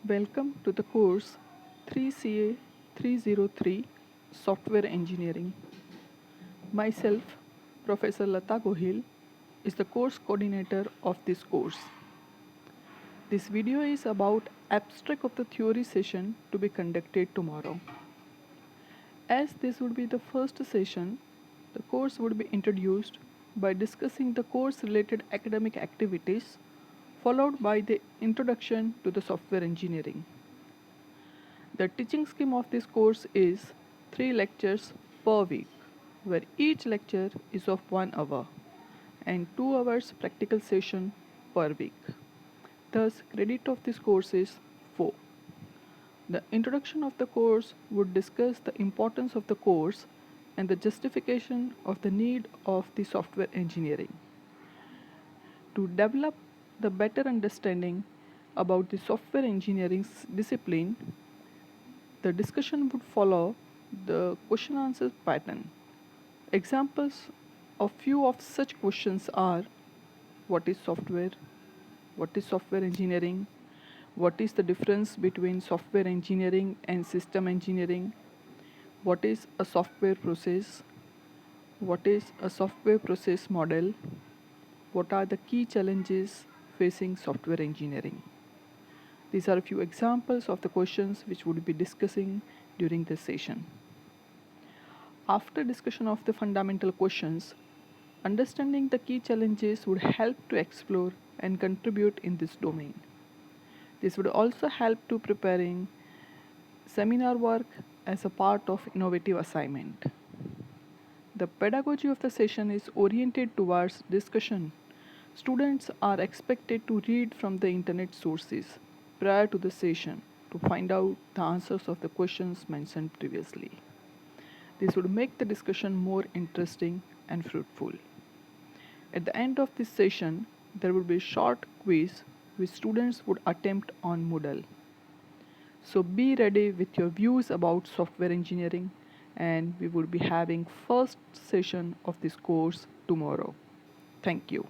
Welcome to the course 3CA 303 Software Engineering. Myself, Professor Lata Gohil, is the course coordinator of this course. This video is about abstract of the theory session to be conducted tomorrow. As this would be the first session, the course would be introduced by discussing the course related academic activities followed by the introduction to the software engineering. The teaching scheme of this course is 3 lectures per week, where each lecture is of 1 hour and 2 hours practical session per week. Thus, credit of this course is 4. The introduction of the course would discuss the importance of the course and the justification of the need of the software engineering. To develop the better understanding about the software engineering discipline, the discussion would follow the question answer pattern. Examples of few of such questions are: what is software? What is software engineering? What is the difference between software engineering and system engineering? What is a software process? What is a software process model? What are the key challenges facing software engineering? These are a few examples of the questions which we will be discussing during this session. After discussion of the fundamental questions, understanding the key challenges would help to explore and contribute in this domain. This would also help to preparing seminar work as a part of innovative assignment. The pedagogy of the session is oriented towards discussion. Students are expected to read from the internet sources prior to the session to find out the answers of the questions mentioned previously. This would make the discussion more interesting and fruitful. At the end of this session, there will be a short quiz which students would attempt on Moodle. So be ready with your views about software engineering, and we will be having first session of this course tomorrow. Thank you.